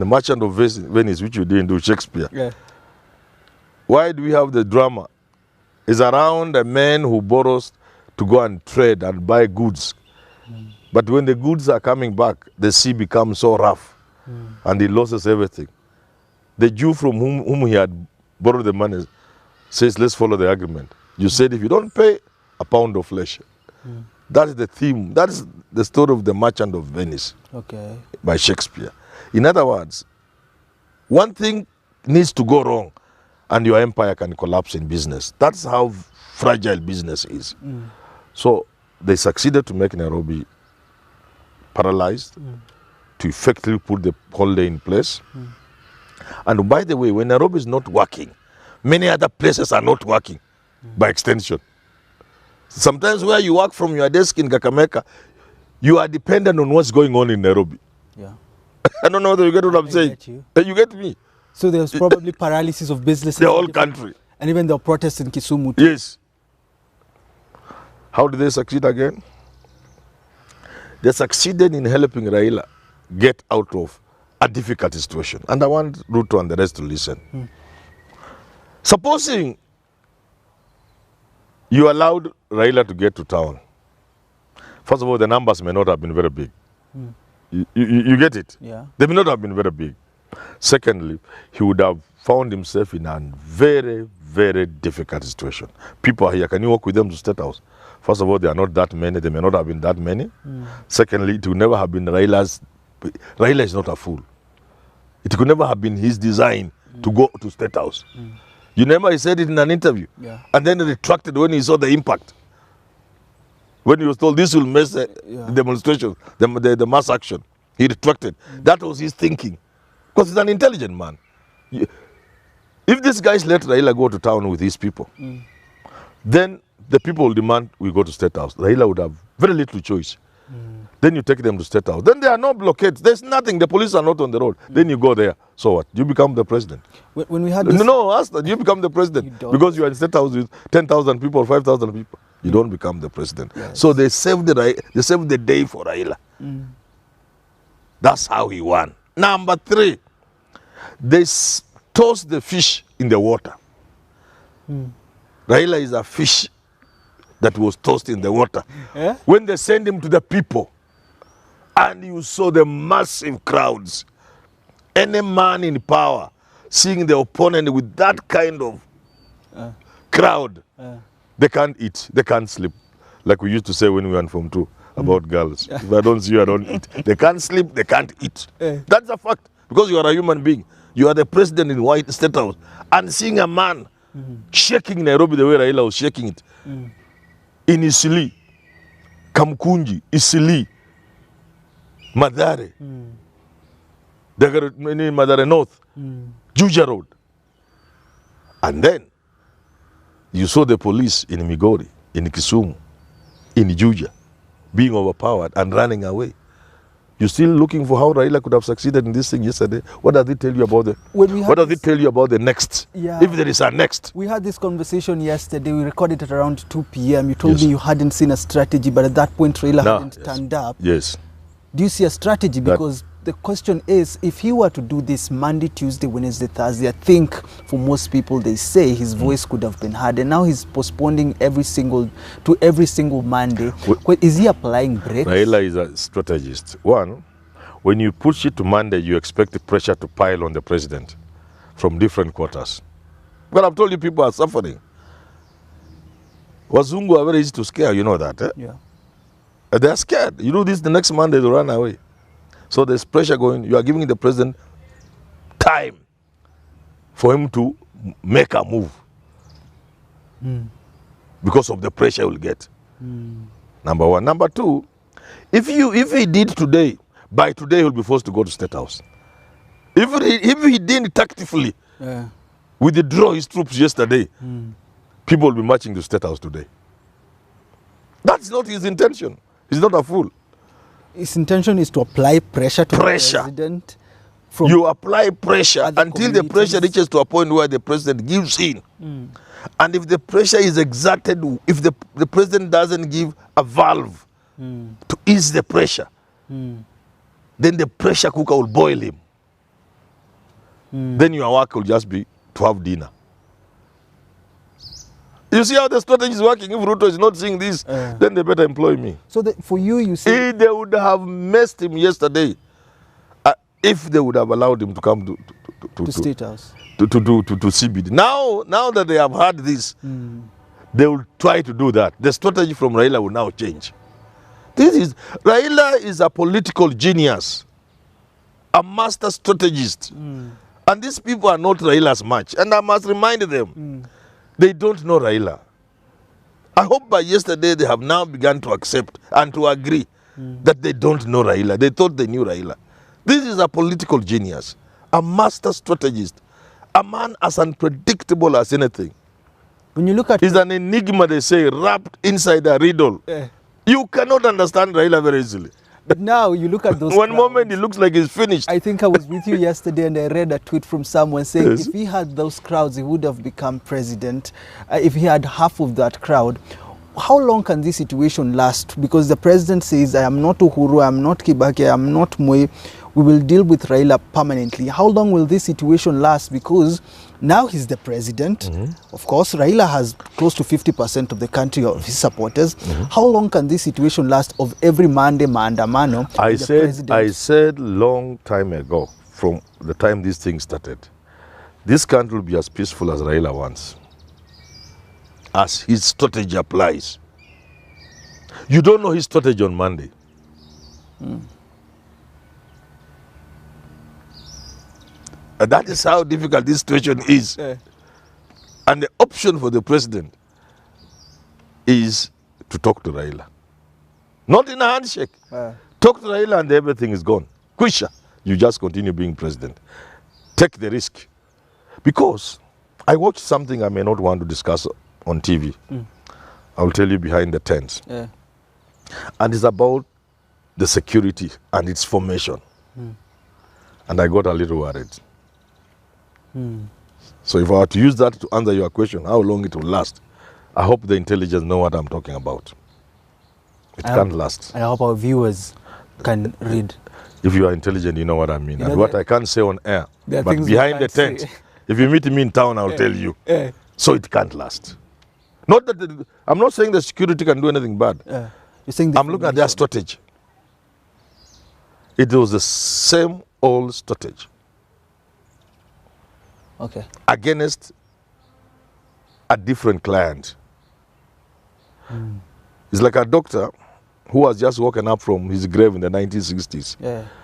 The Merchant of Venice, which you didn't do, Shakespeare. Yeah. Why do we have the drama? It's around a man who borrows to go and trade and buy goods. But when the goods are coming back, the sea becomes so rough and he loses everything. The Jew from whom he had borrowed the money says, let's follow the agreement. You said if you don't pay, a pound of flesh. That is the theme. That is the story of the Merchant of Venice by Shakespeare. In other words, one thing needs to go wrong and your empire can collapse in business. That's how fragile business is. So they succeeded to make Nairobi paralyzed, to effectively put the holiday in place. And by the way, when Nairobi is not working, many other places are not working by extension. Sometimes where you work from your desk in Kakamega, you are dependent on what's going on in Nairobi. Yeah. I don't know whether you get what I'm saying. You get me? So there's probably paralysis of business. The whole country. And even the protests in Kisumu too. Yes. How did they succeed again? They succeeded in helping Raila get out of a difficult situation. And I want Ruto and the rest to listen. Supposing you allowed Raila to get to town, first of all, the numbers may not have been very big. You get it? Yeah. They may not have been very big. Secondly, he would have found himself in a very, very difficult situation. People are here. Can you walk with them to State House? First of all, there are not that many. There may not have been that many. Secondly, it would never have been Raila's. Raila is not a fool. It could never have been his design to go to State House. You remember he said it in an interview. And then he retracted when he saw the impact. When he was told this will mess the demonstration, the mass action, he retracted. That was his thinking. Because he's an intelligent man. If these guys let Raila go to town with his people, then the people will demand we go to State House. Raila would have very little choice. Then you take them to State House. Then there are no blockades. There's nothing. The police are not on the road. Then you go there. So what? You become the president. When we had this... No, ask that. You become the president. Because you are in State House with 10,000 people, 5,000 people. You don't become the president. Yes. So they saved the day for Raila. That's how he won. Number 3, they tossed the fish in the water. Raila is a fish that was tossed in the water. When they send him to the people, and you saw the massive crowds, any man in power seeing the opponent with that kind of crowd, they can't eat, they can't sleep. Like we used to say when we went from 2 about girls. If I don't see you, I don't eat. They can't sleep, they can't eat. That's a fact. Because you are a human being. You are the president in White State House. And seeing a man shaking Nairobi the way Raila was shaking it, in Isili, Kamkunji, Isili, Madare, Madare North, Juja Road. And then you saw the police in Migori, in Kisumu, in Juja, being overpowered and running away. You're still looking for how Raila could have succeeded in this thing yesterday. What does it tell you about the next? If there is a next. We had this conversation yesterday. We recorded it around 2 p.m. You told me you hadn't seen a strategy, but at that point Raila hadn't turned up. Yes. Do you see a strategy? Because the question is, if he were to do this Monday, Tuesday, Wednesday, Thursday, I think for most people they say his voice could have been heard, and now he's postponing every single Monday. Is he applying brakes? Raila is a strategist. One, when you push it to Monday, you expect the pressure to pile on the president from different quarters. But I've told you people are suffering. Wazungu are very easy to scare, you know that. Yeah. They're scared. You do this the next Monday, they run away. So there's pressure going. You are giving the president time for him to make a move because of the pressure he will get. Number 1. Number 2, if he did today, by today he'll be forced to go to State House. If he didn't tactfully withdraw his troops yesterday, people will be marching to State House today. That's not his intention. He's not a fool. His intention is to apply pressure to the president. You apply pressure until the pressure reaches to a point where the president gives in. And if the pressure is exerted, if the president doesn't give a valve to ease the pressure, then the pressure cooker will boil him. then your work will just be to have dinner. You see how the strategy is working? If Ruto is not seeing this, then they better employ me. So for you say... They would have messed him yesterday if they would have allowed him to come to State House. To CBD. Now that they have had this, they will try to do that. The strategy from Raila will now change. Raila is a political genius, a master strategist. And these people are not Raila's match. And I must remind them, they don't know Raila. I hope by yesterday they have now begun to accept and to agree that they don't know Raila. They thought they knew Raila. This is a political genius, a master strategist, a man as unpredictable as anything. When you look at... He's an enigma, they say, wrapped inside a riddle. You cannot understand Raila very easily. But now you look at those One crowds, moment it looks like he's finished. I think I was with you yesterday and I read a tweet from someone saying if he had those crowds, he would have become president. If he had half of that crowd, how long can this situation last? Because the president says, I am not Uhuru, I am not Kibaki, I am not Moi. We will deal with Raila permanently. How long will this situation last? Because now he's the president. Of course, Raila has close to 50% of the country of his supporters. How long can this situation last of every Monday, maandamano? I said long time ago, from the time this thing started, this country will be as peaceful as Raila wants, as his strategy applies. You don't know his strategy on Monday. And that is how difficult this situation is. And the option for the president is to talk to Raila. Not in a handshake. Talk to Raila and everything is gone. Kwisha, you just continue being president. Take the risk. Because I watched something I may not want to discuss on TV. I will tell you behind the tents. And it's about the security and its formation. And I got a little worried. So if I were to use that to answer your question, how long it will last, I hope the intelligence know what I'm talking about. It can't last. I hope our viewers can read. If you are intelligent, you know what I mean. And what I can't say on air, but things behind the tent, if you meet me in town, I'll tell you. So it can't last. Not that I'm not saying the security can do anything bad. You're saying I'm looking at their strategy. It was the same old strategy. Against a different client. It's like a doctor who has just woken up from his grave in the 1960s.